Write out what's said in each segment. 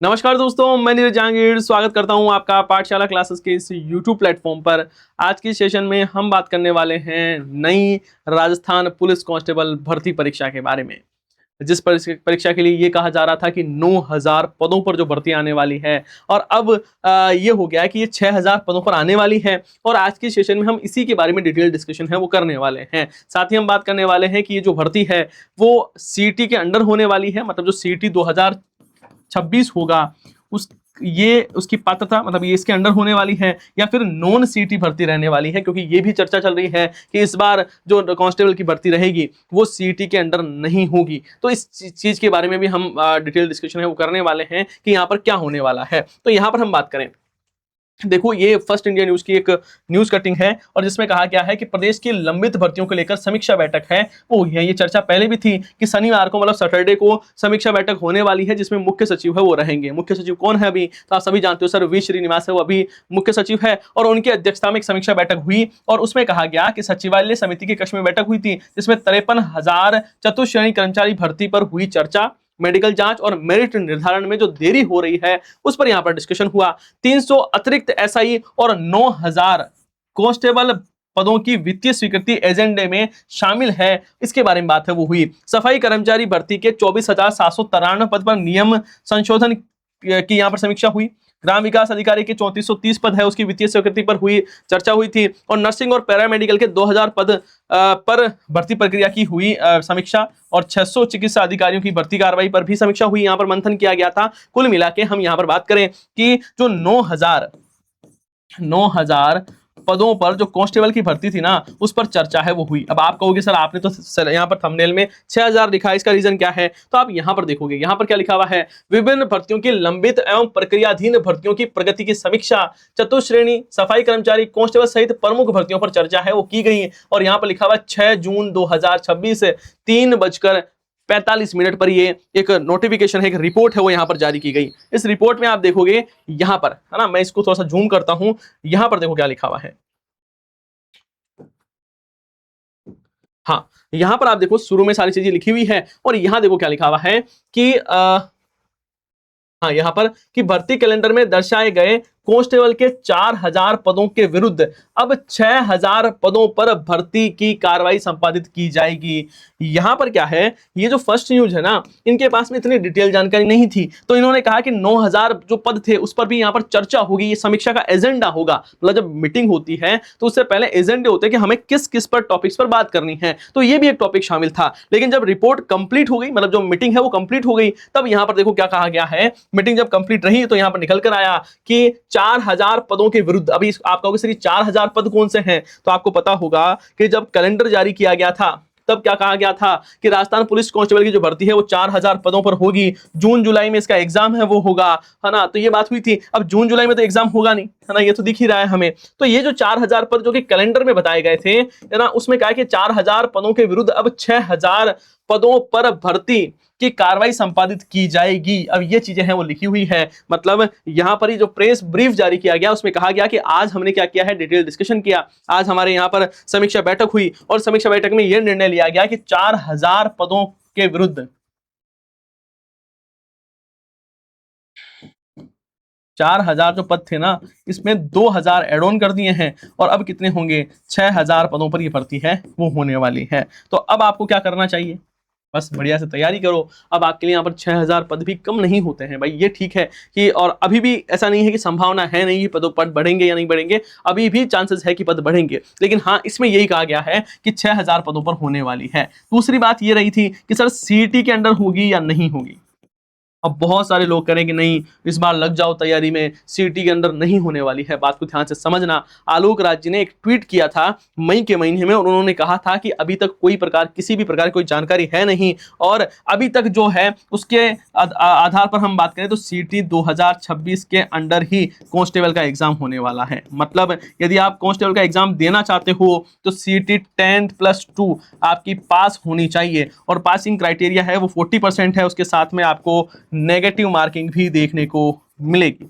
नमस्कार दोस्तों, मैं नीरज जहांगीर स्वागत करता हूं आपका पाठशाला क्लासेस के इस यूट्यूब प्लेटफॉर्म पर। आज की सेशन में हम बात करने वाले हैं नई राजस्थान पुलिस कांस्टेबल भर्ती परीक्षा के बारे में। जिस परीक्षा के लिए ये कहा जा रहा था कि 9000 पदों पर जो भर्ती आने वाली है, और अब ये हो गया है कि ये 6000 पदों पर आने वाली है। और आज की सेशन में हम इसी के बारे में डिटेल डिस्कशन है वो करने वाले हैं। साथ ही हम बात करने वाले हैं कि ये जो भर्ती है वो सीईटी के अंडर होने वाली है, मतलब जो सीईटी 2026 होगा उस ये उसकी पात्रता, मतलब ये इसके अंडर होने वाली है, या फिर नॉन सीटी भर्ती रहने वाली है, क्योंकि ये भी चर्चा चल रही है कि इस बार जो कांस्टेबल की भर्ती रहेगी वो सीटी के अंडर नहीं होगी। तो इस चीज के बारे में भी हम डिटेल डिस्कशन है वो करने वाले हैं कि यहाँ पर क्या होने वाला है। तो यहाँ पर हम बात करें, देखो ये फर्स्ट इंडिया न्यूज की एक न्यूज कटिंग है, और जिसमें कहा गया है कि प्रदेश की लंबित भर्तियों को लेकर समीक्षा बैठक है वो हुई है। ये चर्चा पहले भी थी कि शनिवार को, मतलब सैटरडे को समीक्षा बैठक होने वाली है, जिसमें मुख्य सचिव है वो रहेंगे। मुख्य सचिव कौन है अभी तो आप सभी जानते हो, सर वी श्रीनिवास है, वो अभी मुख्य सचिव है। और उनकी अध्यक्षता में एक समीक्षा बैठक हुई, और उसमें कहा गया कि सचिवालय समिति के कक्ष में बैठक हुई थी, जिसमें 53,000 चतुश्रेणी कर्मचारी भर्ती पर हुई चर्चा। मेडिकल जांच और मेरिट निर्धारण में जो देरी हो रही है उस पर यहां पर डिस्कशन हुआ। 300 अतिरिक्त एसआई और 9000 कांस्टेबल पदों की वित्तीय स्वीकृति एजेंडे में शामिल है, इसके बारे में बात है वो हुई। सफाई कर्मचारी भर्ती के 24,793 पद पर नियम संशोधन की यहां पर समीक्षा हुई। ग्राम विकास अधिकारी के 3430 पद है, उसकी वित्तीय स्वीकृति पर हुई चर्चा हुई थी। और नर्सिंग और पैरामेडिकल के 2000 पद पर भर्ती प्रक्रिया की हुई समीक्षा। और 600 चिकित्सा अधिकारियों की भर्ती कार्रवाई पर भी समीक्षा हुई, यहाँ पर मंथन किया गया था। कुल मिला के हम यहाँ पर बात करें कि जो 9000 पदों पर जो कांस्टेबल की भर्ती थी ना, उस पर चर्चा है वो हुई। अब आप कहोगे सर आपने तो यहाँ पर थंबनेल में 6000 लिखा है, इसका रीजन क्या है? तो आप यहाँ पर देखोगे, यहाँ पर क्या लिखा हुआ है, विभिन्न भर्तियों की लंबित एवं प्रक्रियाधीन भर्तियों की प्रगति की समीक्षा, चतुश्रेणी सफाई कर्मचारी कांस्टेबल सहित प्रमुख भर्तियों पर चर्चा है वो की गई। और यहाँ पर लिखा हुआ 6 जून 2026 3:45 पर ये एक नोटिफिकेशन है, एक रिपोर्ट है वो यहाँ पर जारी की गई। इस रिपोर्ट में आप देखोगे यहाँ पर, है ना, मैं इसको थोड़ा सा जूम करता हूं, यहाँ पर देखो क्या लिखा हुआ है। हाँ, यहां पर आप देखो शुरू में सारी चीजें लिखी हुई है, और यहां देखो क्या लिखा हुआ है कि हाँ, यहाँ पर कि भर्ती कैलेंडर में दर्शाए गए कांस्टेबल के 4000 पदों के विरुद्ध अब 6000 पदों पर भर्ती की कार्रवाई संपादित की जाएगी। यहाँ पर क्या है, ये जो फर्स्ट न्यूज है ना, इनके पास में इतनी डिटेल जानकारी नहीं थी, तो इन्होंने कहा कि 9000 जो पद थे उस पर भी यहाँ पर चर्चा होगी। ये समीक्षा का एजेंडा होगा, मतलब जब मीटिंग होती है तो उससे पहले एजेंडे होते हैं कि हमें किस किस पर टॉपिक्स पर बात करनी है, तो ये भी एक टॉपिक शामिल था। लेकिन जब रिपोर्ट कंप्लीट हो गई, मतलब जो मीटिंग है वो कंप्लीट हो गई, तब यहाँ पर देखो क्या कहा गया है। मीटिंग जब कंप्लीट रही तो यहाँ पर निकल कर आया कि 4000 पदों के विरुद्ध, अभी आप कहोगे सर 4000 पद कौन से हैं, तो आपको पता होगा कि जब कैलेंडर जारी किया गया था तब क्या कहा गया था कि राजस्थान पुलिस कांस्टेबल की जो भर्ती है वो 4000 पदों पर होगी। जून जुलाई में इसका एग्जाम है वो होगा, है ना। तो ये बात हुई थी। अब जून जुलाई में तो एग्जाम होगा नहीं, है ना, ये तो दिख ही रहा है हमें। तो ये जो 4000 पद जो कि कैलेंडर में बताए गए थे, है ना, उसमें कहा कि 4000 पदों के विरुद्ध अब 6000 पदों पर भर्ती की कार्रवाई संपादित की जाएगी। अब ये चीजें हैं वो लिखी हुई है, मतलब यहां पर ही जो प्रेस ब्रीफ जारी किया गया उसमें कहा गया कि आज हमने क्या किया है, डिटेल डिस्कशन किया। आज हमारे यहाँ पर समीक्षा बैठक हुई, और समीक्षा बैठक में यह निर्णय लिया गया कि 4000 पदों के विरुद्ध 4000 जो पद थे ना, इसमें 2000 एड ऑन कर दिए हैं, और अब कितने होंगे, 6000 पदों पर ये भर्ती है वो होने वाली है। तो अब आपको क्या करना चाहिए, बस बढ़िया से तैयारी करो। अब आपके लिए यहाँ पर 6000 पद भी कम नहीं होते हैं भाई, ये ठीक है कि, और अभी भी ऐसा नहीं है कि संभावना है नहीं कि पद बढ़ेंगे या नहीं बढ़ेंगे, अभी भी चांसेस है कि पद बढ़ेंगे। लेकिन हाँ, इसमें यही कहा गया है कि 6000 पदों पर होने वाली है। दूसरी बात ये रही थी कि सर सीईटी के अंडर होगी या नहीं होगी। अब बहुत सारे लोग करें कि नहीं, इस बार लग जाओ तैयारी में, सीटी के अंदर नहीं होने वाली है। बात को ध्यान से समझना। आलोक राज जी ने एक ट्वीट किया था मई के महीने में, और उन्होंने कहा था कि अभी तक कोई प्रकार, किसी भी प्रकार की कोई जानकारी है नहीं, और अभी तक जो है उसके आधार पर हम बात करें तो सीटी 2026 के अंडर ही कांस्टेबल का एग्जाम होने वाला है। मतलब यदि आप कांस्टेबल का एग्जाम देना चाहते हो तो सीटी 10+2 आपकी पास होनी चाहिए, और पासिंग क्राइटेरिया है वो 40% है। उसके साथ में आपको नेगेटिव मार्किंग भी देखने को मिलेगी।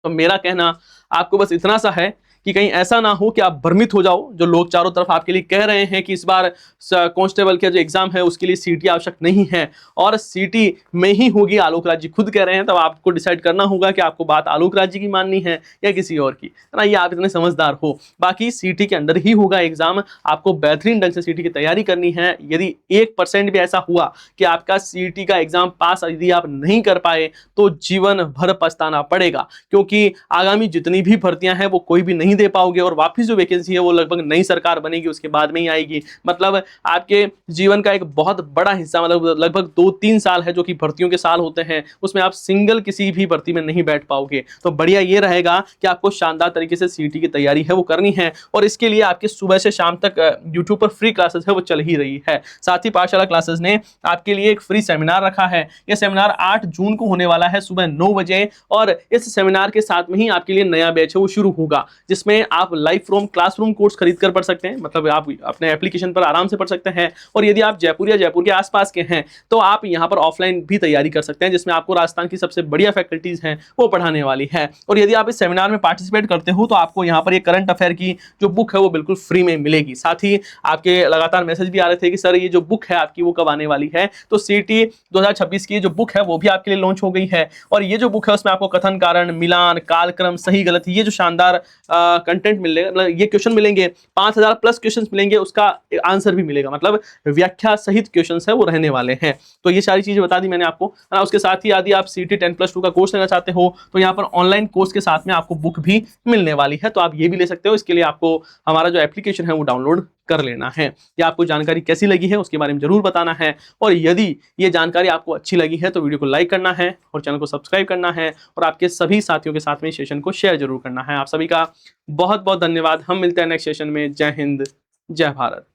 तो मेरा कहना आपको बस इतना सा है कि कहीं ऐसा ना हो कि आप भ्रमित हो जाओ, जो लोग चारों तरफ आपके लिए कह रहे हैं कि इस बार कांस्टेबल का जो एग्जाम है उसके लिए सीटी आवश्यक नहीं है और सीटी में ही होगी, आलोक राज जी खुद कह रहे हैं, तब आपको डिसाइड करना होगा कि आपको बात आलोक राज जी की माननी है या किसी और की, है ना। ये आप इतने समझदार हो। बाकी सीटी के अंदर ही होगा एग्जाम, आपको बेहतरीन ढंग से सीटी की तैयारी करनी है। यदि 1% भी ऐसा हुआ कि आपका सीटी का एग्जाम पास यदि आप नहीं कर पाए तो जीवन भर पछताना पड़ेगा, क्योंकि आगामी जितनी भी भर्तियां हैं वो कोई भी नहीं दे पाओगे और वापिस जो वैकेंसी है वो लगभग नई सरकार बनेगी उसके बाद में ही आएगी। मतलब आपके जीवन का एक बहुत बड़ा हिस्सा, मतलब लगभग 2-3 साल है जो कि भर्तियों के साल होते हैं, उसमें आप सिंगल किसी भी भर्ती में नहीं बैठ पाओगे। तो बढ़िया ये रहेगा कि आपको शानदार तरीके से सीटी की तैयारी है वो करनी है और इसके लिए आपके सुबह से शाम तक यूट्यूब पर फ्री क्लासेस है वो चल ही रही है। साथ ही पाठशाला क्लासेस ने आपके लिए एक फ्री सेमिनार रखा है। यह सेमिनार 8 जून को होने वाला है सुबह 9 बजे और इस सेमिनार के साथ में ही आपके लिए नया बैच है वो शुरू होगा, जिसमें आप लाइव फ्रॉम क्लासरूम कोर्स खरीद कर पढ़ सकते हैं। मतलब आप अपने एप्लीकेशन पर आराम से पढ़ सकते हैं और यदि आप जयपुर या जयपुर के आसपास के हैं तो आप यहाँ पर ऑफलाइन भी तैयारी कर सकते हैं, जिसमें आपको राजस्थान की सबसे बढ़िया फैकल्टीज हैं वो पढ़ाने वाली है। और यदि आप इस सेमिनार में पार्टिसिपेट करते हो तो आपको यहाँ पर ये करंट अफेयर की जो बुक है वो बिल्कुल फ्री में मिलेगी। साथ ही आपके लगातार मैसेज भी आ रहे थे कि सर ये जो बुक है आपकी वो कब आने वाली है, तो सीटी 2026 की जो बुक है वो भी आपके लिए लॉन्च हो गई है और ये जो बुक है उसमें आपको कथन, कारण, मिलान, कालक्रम, सही गलत, ये जो शानदार कंटेंट मिलेगा, मतलब ये क्वेश्चन मिलेंगे, 5000 प्लस क्वेश्चन मिलेंगे, उसका आंसर भी मिलेगा, मतलब व्याख्या सहित क्वेश्चन है वो रहने वाले हैं। तो ये सारी चीजें बता दी मैंने आपको। उसके साथ ही यदि आप सीटी 10+2 का कोर्स लेना चाहते हो तो यहाँ पर ऑनलाइन कोर्स के साथ में आपको बुक भी मिलने वाली है, तो आप ये भी ले सकते हो। इसके लिए आपको हमारा जो एप्लीकेशन है वो डाउनलोड कर लेना है। ये आपको जानकारी कैसी लगी है उसके बारे में जरूर बताना है और यदि ये जानकारी आपको अच्छी लगी है तो वीडियो को लाइक करना है और चैनल को सब्सक्राइब करना है और आपके सभी साथियों के साथ में सेशन को शेयर जरूर करना है। आप सभी का बहुत बहुत धन्यवाद। हम मिलते हैं नेक्स्ट सेशन में। जय हिंद, जय भारत।